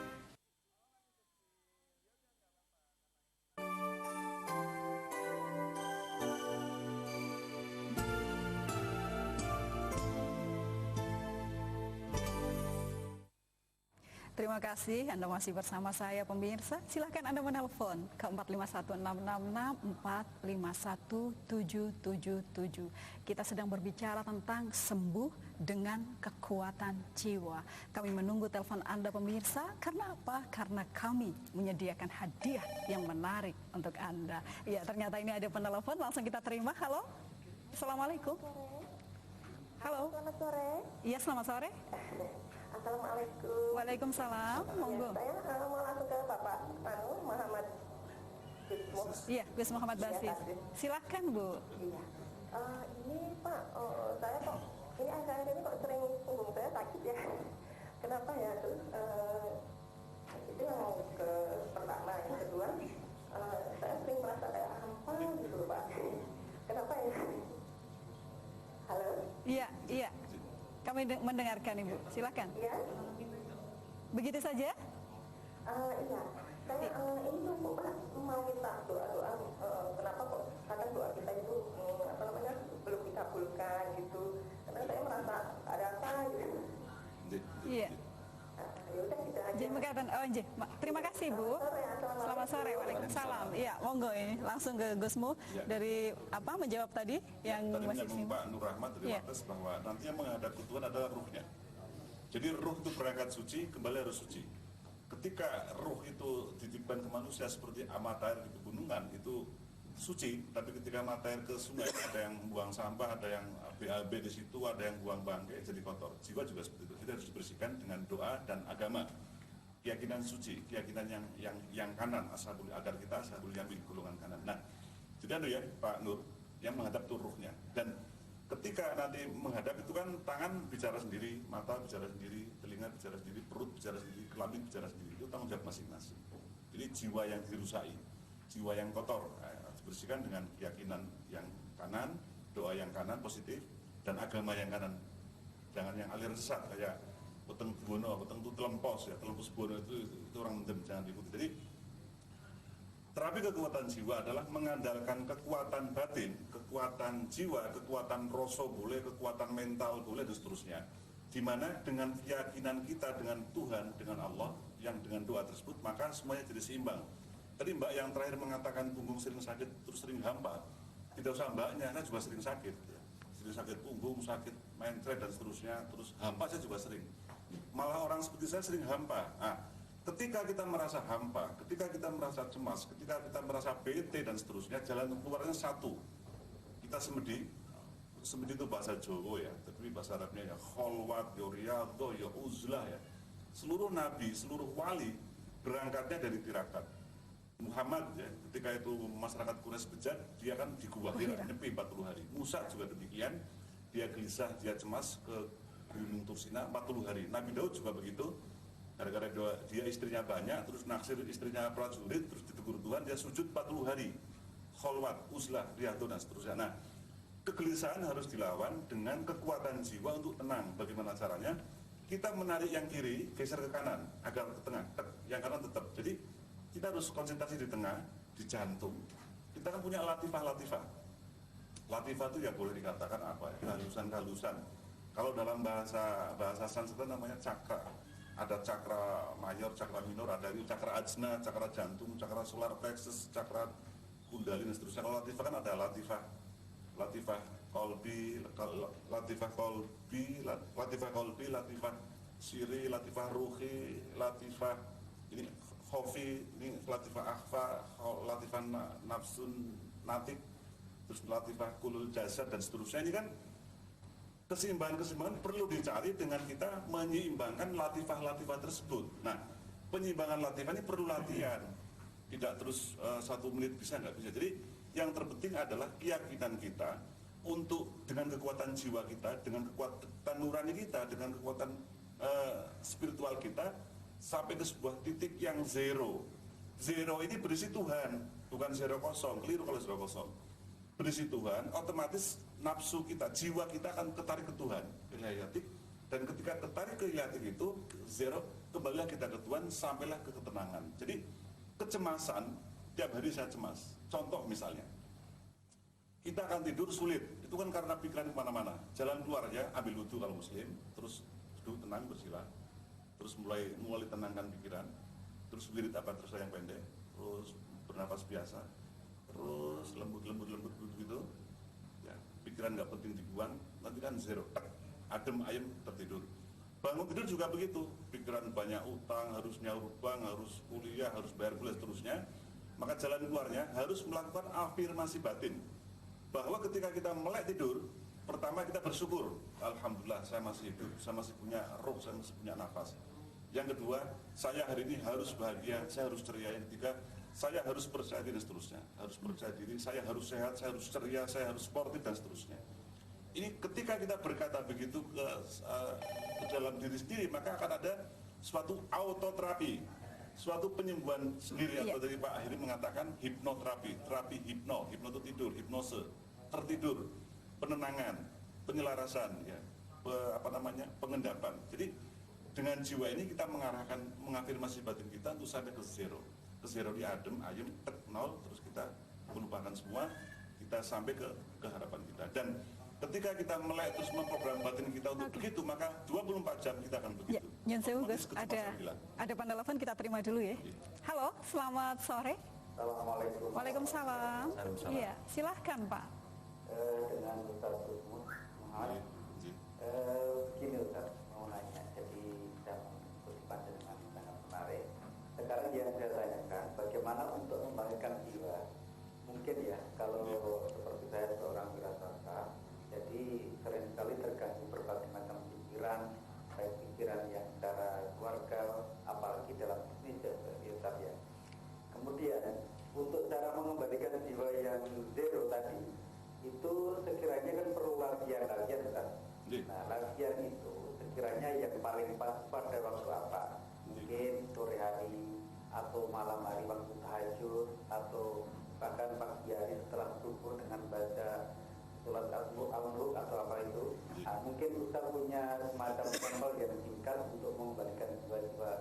Terima kasih Anda masih bersama saya pemirsa. Silakan Anda menelpon ke 451-666-451-777. Kita sedang berbicara tentang sembuh dengan kekuatan jiwa. Kami menunggu telepon Anda pemirsa. Karena apa? Karena kami menyediakan hadiah yang menarik untuk Anda. Ya, ternyata ini ada penelpon, langsung kita terima. Halo. Assalamualaikum. Halo. Selamat sore. Iya, selamat sore. Assalamualaikum. Waalaikumsalam. Monggo. Ya, saya mau langsung ke Bapak Muhammad Gusmo. Iya, Gus Muhammad Basis. Silahkan Bu. Iya. Ini Pak, saya kok ini akhir-akhir ini kok sering punggung saya sakit ya. Kenapa ya? Terus itu yang ke pertama, yang kedua saya sering merasa kayak hampa gitu Pak. Kenapa ya? Halo. Iya, iya. Kami mendengarkan Ibu, silakan. Iya. Begitu saja? Iya. Saya ini tuh Pak mau minta doa-doa. Kenapa kok kadang doa kita itu belum dikabulkan gitu? Karena saya merasa ada apa gitu. Iya. Ya udah kita aja. Jadi mengatakan, terima kasih Bu. Selamat sore, waalaikumsalam. Iya, monggo ini langsung ke Gusmu dari apa menjawab tadi yang tadi masih menyambung Pak Nur Rahmat dari atas bahwa nantinya menghadap ke Tuhan adalah ruhnya. Jadi ruh itu berangkat suci, kembali harus suci. Ketika ruh itu dititipkan ke manusia seperti mata air di pegunungan itu suci, tapi ketika mata air ke sungai ada yang buang sampah, ada yang BAB di situ, ada yang buang bangkai jadi kotor. Jiwa juga seperti itu. Kita harus dibersihkan dengan doa dan agama. Keyakinan suci, keyakinan yang kanan, agar kita ashabul yamin, golongan kanan. Nah, jadi ya Pak Nur yang menghadap tuh ruhnya. Dan ketika nanti menghadap itu kan tangan bicara sendiri, mata bicara sendiri, telinga bicara sendiri, perut bicara sendiri, kelamin bicara sendiri. Itu tanggung jawab masing-masing. Jadi jiwa yang dirusai, jiwa yang kotor, dibersihkan dengan keyakinan yang kanan, doa yang kanan positif, dan agama yang kanan. Jangan yang aliran sesat kayak Peteng Buwono, Peteng itu telempos ya, telempos Buwono itu orang mendem, jangan diikuti. Jadi terapi kekuatan jiwa adalah mengandalkan kekuatan batin, kekuatan jiwa, kekuatan rasa boleh, kekuatan mental boleh, dan seterusnya. Di mana dengan keyakinan kita dengan Tuhan, dengan Allah, yang dengan doa tersebut, maka semuanya jadi seimbang. Tadi Mbak yang terakhir mengatakan punggung sering sakit, terus sering hampa. Tidak usah Mbaknya, saya juga sering sakit. Ya. Sering sakit punggung, sakit mencret, dan seterusnya. Terus hampa saya juga sering. Malah orang seperti saya sering hampa. Nah, ketika kita merasa hampa, ketika kita merasa cemas, ketika kita merasa bete dan seterusnya, jalan keluarnya satu. Kita semedi. Semedi itu bahasa Jawa ya, tapi bahasa Arabnya ya kholwat, ya riyadho, ya uzlah ya. Seluruh nabi, seluruh wali berangkatnya dari tirakat. Muhammad ya, ketika itu masyarakat Quraisy bejat, dia kan di gua Hira, nyepi 40 hari. Musa juga demikian, dia gelisah, dia cemas ke Gunung Tursina 40 hari. Nabi Daud juga begitu. Gara-gara dia istrinya banyak, terus naksir istrinya prajurit, terus ditegur Tuhan, dia sujud 40 hari. Kholwat, uzlah, riyadho, dan seterusnya. Nah, kegelisahan harus dilawan dengan kekuatan jiwa untuk tenang. Bagaimana caranya? Kita menarik yang kiri, geser ke kanan, agar ke tengah. Yang kanan tetap. Jadi, kita harus konsentrasi di tengah, di jantung. Kita kan punya latifah-latifah. Latifah itu ya boleh dikatakan apa ya? Kehalusan-kehalusan. Kalau dalam bahasa Sanskerta namanya cakra. Ada cakra mayor, cakra minor, ada itu cakra ajna, cakra jantung, cakra solar plexus, cakra kundalini, dan seterusnya. Kalau latifah kan ada latifah kolbi, latifah siri, latifah ruhi, latifah ini khofi, ini latifah akhfa, latifah nafsun natik, terus latifah kulul jasad, dan seterusnya. Ini kan keseimbangan perlu dicari dengan kita menyeimbangkan latifah-latifah tersebut. Nah, penyeimbangan latifah ini perlu latihan, tidak terus 1 menit bisa, nggak bisa. Jadi yang terpenting adalah keyakinan kita untuk dengan kekuatan jiwa kita, dengan kekuatan nurani kita, dengan kekuatan spiritual kita sampai ke sebuah titik yang zero. Zero ini berisi Tuhan, bukan zero kosong. Keliru kalau zero kosong. Berisi Tuhan, otomatis nafsu kita, jiwa kita akan ketarik ke Tuhan, ilahiyatik. Dan ketika ketarik ke ilahiyatik itu zero, kembalilah kita ke Tuhan, sampailah ke ketenangan. Jadi kecemasan, tiap hari saya cemas. Contoh misalnya, kita akan tidur sulit, itu kan karena pikiran kemana-mana. Jalan keluarnya, ambil wudhu kalau muslim, terus duduk tenang, bersila, terus mulai tenangkan pikiran, terus wirid apa terus yang pendek, terus bernapas biasa, terus lembut begitu, ya, pikiran nggak penting dibuang, nanti kan zero, adem ayem tertidur. Bangun tidur juga begitu, pikiran banyak utang, harus nyaur bank, harus kuliah, harus bayar kuliah, seterusnya. Maka jalan keluarnya harus melakukan afirmasi batin, bahwa ketika kita melek tidur, pertama kita bersyukur, alhamdulillah saya masih hidup, saya masih punya roh, saya masih punya nafas. Yang kedua, saya hari ini harus bahagia, saya harus ceria. Yang ketiga, saya harus percaya diri, dan seterusnya. Harus percaya diri, saya harus sehat, saya harus ceria, saya harus sportif, dan seterusnya. Ini ketika kita berkata begitu ke dalam diri sendiri, maka akan ada suatu autoterapi, suatu penyembuhan sendiri. Atau dari Pak Ahiri mengatakan hipnoterapi, terapi hipno itu tidur, hipnose, tertidur, penenangan, penyelarasan, ya, pengendapan. Jadi dengan jiwa ini kita mengarahkan, mengafirmasi batin kita untuk sampai ke zero. Ke zero di adem, ayem, nol, terus kita melupakan semua, kita sampai ke harapan kita. Dan ketika kita melek terus memprogram batin kita untuk begitu, maka 24 jam kita akan begitu. Nyun sewu Gus, ada penelpon, kita terima dulu ya. Halo, selamat sore. Assalamualaikum. Waalaikumsalam. Iya, silahkan Pak. Dengan Ustaz Gusmus Muhammad. Begini Ustaz, mau nanya, jadi saya mengikuti pandangan sangat menarik. Sekarang yang saya tanyakan, bagaimana untuk membangkitkan jiwa? Mungkin ya, kalau seperti saya seorang wiraswasta, jadi sering sekali terganggu berbagai macam pikiran, baik pikiran yang secara keluarga, apalagi dalam bisnis ya. Kemudian untuk cara mengembalikan jiwa yang zero tadi, itu sekiranya kan perlu latihan Ustaz. Nah, latihan itu sekiranya yang paling pas pada waktu apa? Mungkin sore hari atau malam hari waktu tahajud atau bahkan pagi hari setelah subuh dengan baca surat al-mulk atau apa itu. Nah, mungkin Ustaz punya semacam sampel yang singkat untuk mengembalikan jiwa-jiwa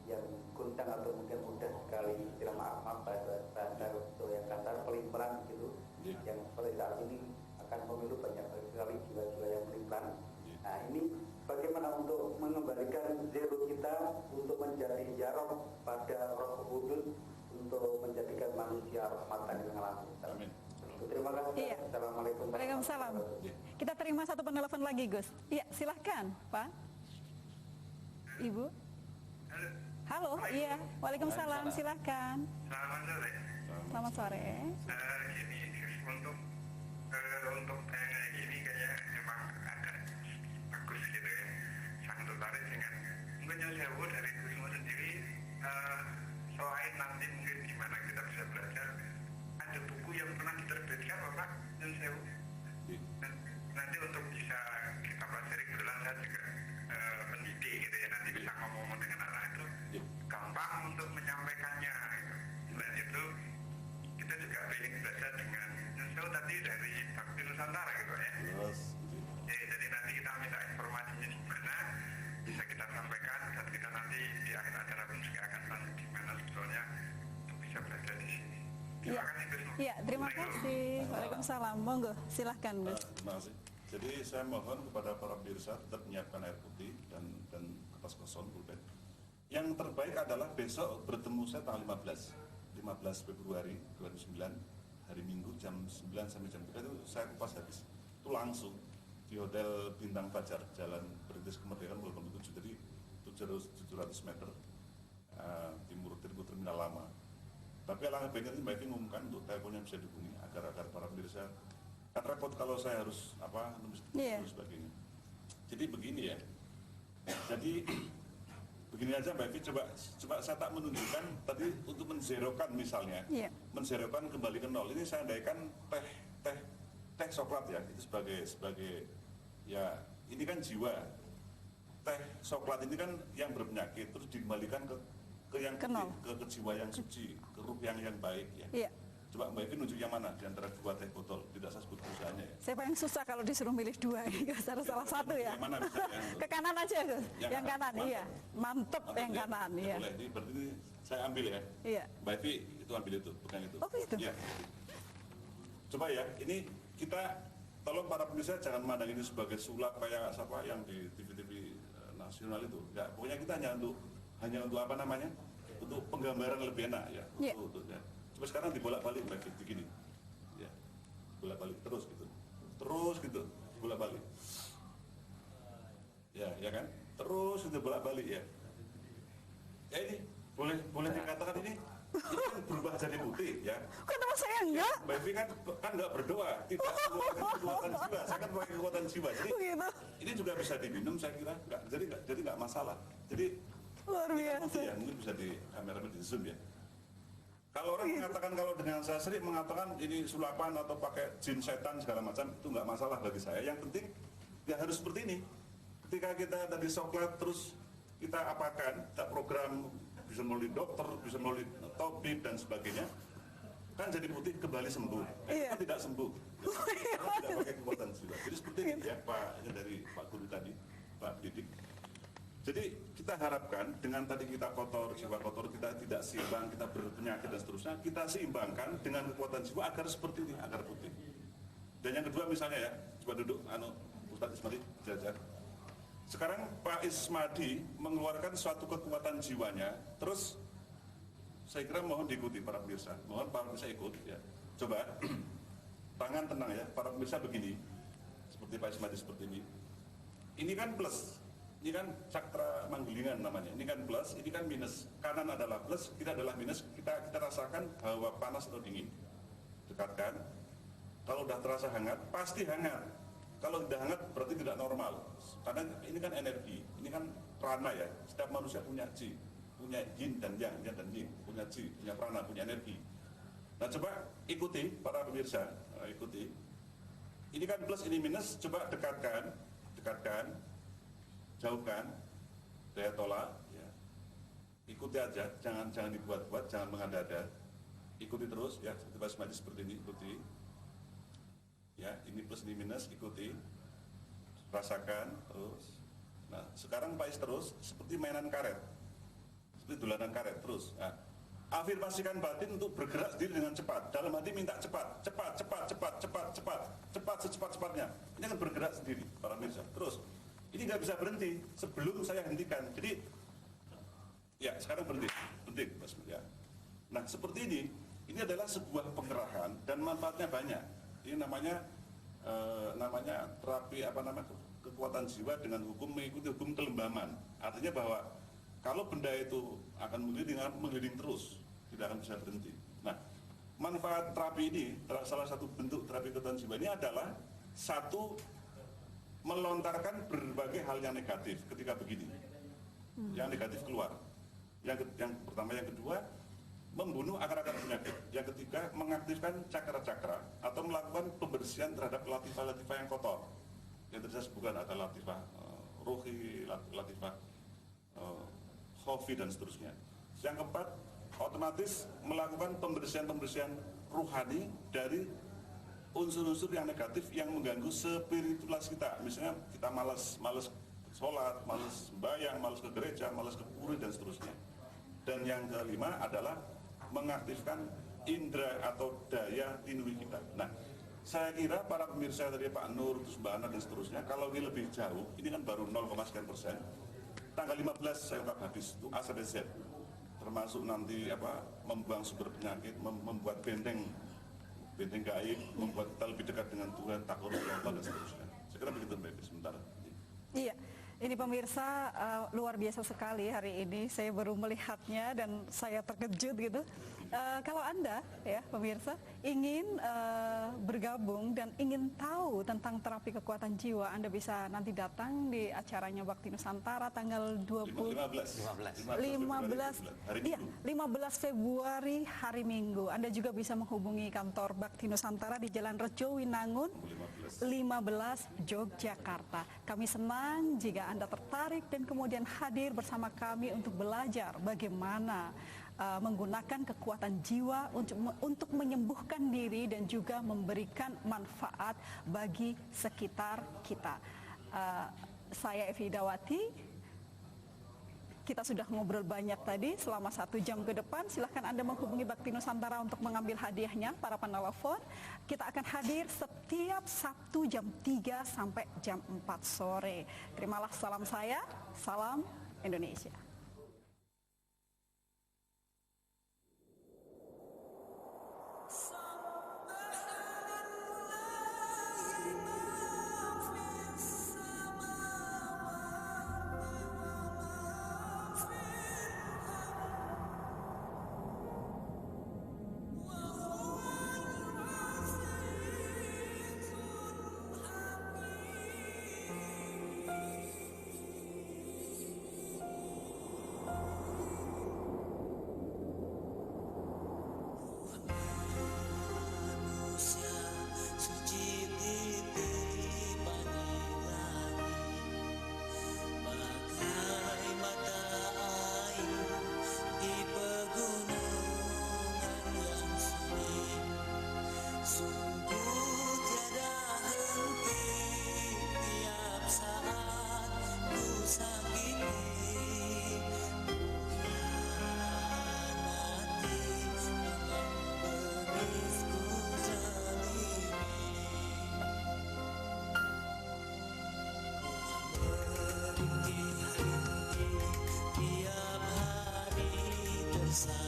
yang guncang atau mungkin mudah sekali istilah maaf bahasa yang kasar pelimpan gitu, yang seperti saat ini akan pemilu banyak sekali jiwa-jiwa yang pelimpan. Nah, ini bagaimana untuk mengembalikan zero kita untuk menjadi jarok pada Roh Kudus untuk menjadikan manusia rahmatan yang langsung. Amin. Terima kasih. Iya. Assalamualaikum. Waalaikumsalam. Kita terima satu penelpon lagi, Gus. Iya, silahkan, Pak. Ibu. Halo, iya. Waalaikumsalam, silahkan. Selamat sore. Selamat sore. Gini, untuk kayak gini kayaknya emang agak bagus gitu ya. Sangat tertarik dengan mungkin yang saya buat dari Gusmo sendiri, selain nanti mungkin gimana kita bisa belajar, ada buku yang pernah diterbitkan Bapak dan saya nanti untuk bisa kita pelajari, kebetulan saya juga pendidik gitu ya, nanti bisa ngomong dengan anak itu gampang untuk menyampaikannya gitu. Selain itu kita juga ingin belajar dengan Nusel tadi dari Bakti Nusantara gitu ya. Ya, jadi nanti kita minta informasinya di mana bisa kita sampaikan dan kita nanti di akhir acara pun juga akan lanjut di mana sebetulnya untuk bisa belajar di sini. Terima kasih Gus. Iya, terima kasih. Waalaikumsalam. Monggo, silahkan Gus. Terima kasih. Jadi saya mohon kepada para pemirsa tetap menyiapkan air putih dan kertas kosong pulpen. Yang terbaik adalah besok bertemu saya tanggal 15 Februari 2009, hari Minggu jam 9 sampai jam 3 itu saya kupas habis. Itu langsung di Hotel Bintang Fajar, Jalan Perintis Kemerdekaan Nomor 7, jadi 700 meter timur terminal lama. Tapi alangkah baiknya Mbak Evi ngumumkan untuk teleponnya bisa dihubungi agar para pemirsa kan repot kalau saya harus nulis dan sebagainya. Jadi begini ya. Jadi begini aja Mbak Evi, coba saya tak menunjukkan tadi untuk menzerokan misalnya, menzerokan kembali ke nol. Ini saya andaikan teh coklat ya, itu sebagai ya ini kan jiwa. Teh coklat ini kan yang berpenyakit terus dikembalikan ke yang ke jiwa yang suci, ke ruh yang baik ya. Iya. Coba Mbak Evi nunjuk yang mana di antara dua teh botol, tidak saya sebut perusahaannya ya. Saya paling susah kalau disuruh milih dua, harus salah satu ya. Yang mana bisa ya? Ke kanan aja Gus. Yang kanan, iya. Mantep yang ya? kanan, iya. Boleh, ini berarti ini saya ambil ya. Iya. Mbak Evi itu ambil itu, bukan itu. Oh itu? Iya. Coba ya, ini kita tolong para pemirsa jangan memandang ini sebagai sulap kayak siapa yang di TV-TV nasional itu. Enggak, pokoknya kita hanya untuk apa namanya? Untuk penggambaran lebih enak ya. Yeah. Ya. Coba sekarang dibolak-balik Mbak Evi begini. Ya. Bolak-balik terus gitu, bolak-balik. Ya kan? Terus itu bolak-balik ya. Ini boleh dikatakan ini kan berubah jadi putih ya. Kenapa saya enggak? Mbak Evi kan enggak berdoa, tidak kekuatan jiwa. Saya kan pakai kekuatan jiwa. Jadi ini juga bisa diminum saya kira, jadi enggak masalah. Jadi luar biasa. Ya, mungkin bisa di kamera di zoom ya. Kalau orang mengatakan, kalau dengan saya sering mengatakan ini sulapan atau pakai jin setan segala macam, itu nggak masalah bagi saya. Yang penting ya harus seperti ini. Ketika kita tadi coklat terus kita apakan, kita program bisa melalui dokter, bisa melalui tabib dan sebagainya, kan jadi putih kembali sembuh. Kan tidak sembuh. Karena tidak pakai kekuatan jiwa. Jadi seperti ini ya Pak, ini dari Pak Guru tadi, Pak Didik. Jadi kita harapkan dengan tadi kita kotor, jiwa kotor kita tidak seimbang, kita berpenyakit dan seterusnya, kita seimbangkan dengan kekuatan jiwa agar seperti ini, agar putih. Dan yang kedua misalnya ya, coba duduk, Ustadz Ismadi, jajar. Sekarang Pak Ismadi mengeluarkan suatu kekuatan jiwanya, terus saya kira mohon diikuti para pemirsa, mohon para pemirsa ikut ya. Coba, tangan tenang ya, para pemirsa begini, seperti Pak Ismadi seperti ini. Ini kan plus. Ini kan cakra manggilingan namanya. Ini kan plus, ini kan minus. Kanan adalah plus, kita adalah minus. Kita rasakan hawa panas atau dingin. Dekatkan. Kalau udah terasa hangat, pasti hangat. Kalau tidak hangat berarti tidak normal. Karena ini kan energi, ini kan prana ya. Setiap manusia punya chi, punya yin dan yang dan yin, punya chi, punya prana, punya energi. Nah coba ikuti para pemirsa, ikuti. Ini kan plus, ini minus, coba dekatkan, jauhkan daya tolak, ya. Ikuti aja, jangan dibuat-buat, jangan mengada-ada, ikuti terus, ya, seperti ini, ikuti, ya, ini plus, ini minus, ikuti, rasakan terus. Nah, sekarang Pak Is terus, seperti mainan karet, seperti dolanan karet terus. Nah, afirmasikan batin untuk bergerak sendiri dengan cepat. Dalam hati minta cepat, secepat-cepatnya. Ini akan bergerak sendiri, para pemirsa. Terus, ini nggak bisa berhenti sebelum saya hentikan. Jadi, ya sekarang berhenti, Mas. Ya. Nah, seperti ini adalah sebuah pengerahan dan manfaatnya banyak. Ini namanya terapi kekuatan jiwa dengan hukum, mengikuti hukum kelembaman. Artinya bahwa kalau benda itu akan menggelinding terus, tidak akan bisa berhenti. Nah, manfaat terapi ini, salah satu bentuk terapi kekuatan jiwa ini adalah satu, melontarkan berbagai hal yang negatif ketika begini. Yang negatif keluar. Yang pertama, yang kedua, membunuh akar-akar penyakit. Yang ketiga, mengaktifkan cakra-cakra atau melakukan pembersihan terhadap latifah-latifah yang kotor. Yang tadi saya sebutkan ada latifah ruhi, latifah khofi dan seterusnya. Yang keempat, otomatis melakukan pembersihan ruhani dari unsur-unsur yang negatif yang mengganggu spiritualitas kita. Misalnya kita malas sholat, malas sembahyang, malas ke gereja, malas ke puri dan seterusnya. Dan yang kelima adalah mengaktifkan indera atau daya tinui kita. Nah, saya kira para pemirsa tadi Pak Nur, terus Mbak Ana dan seterusnya, kalau ini lebih jauh, ini kan baru 0,sekian%. Tanggal 15 saya ungkap habis itu A sampai Z, termasuk nanti membuang sumber penyakit, membuat benteng gaib, membuat kita lebih dekat dengan Tuhan, takut Allah dan seterusnya. Saya kira begitu Mbak sebentar. Iya, ini pemirsa luar biasa sekali hari ini. Saya baru melihatnya dan saya terkejut gitu. Kalau Anda ya pemirsa ingin bergabung dan ingin tahu tentang terapi kekuatan jiwa, Anda bisa nanti datang di acaranya Bakti Nusantara tanggal 15 Februari hari Minggu. Anda juga bisa menghubungi kantor Bakti Nusantara di Jalan Rejo Winangun 15 Yogyakarta. Kami senang jika Anda tertarik dan kemudian hadir bersama kami untuk belajar bagaimana menggunakan kekuatan jiwa untuk menyembuhkan diri dan juga memberikan manfaat bagi sekitar kita. Saya Evi Dawati. Kita sudah ngobrol banyak tadi selama 1 jam ke depan. Silahkan Anda menghubungi Bakti Nusantara untuk mengambil hadiahnya, para penelpon. Kita akan hadir setiap Sabtu jam 3 sampai jam 4 sore. Terimalah salam saya, salam Indonesia. Tiap hari bersama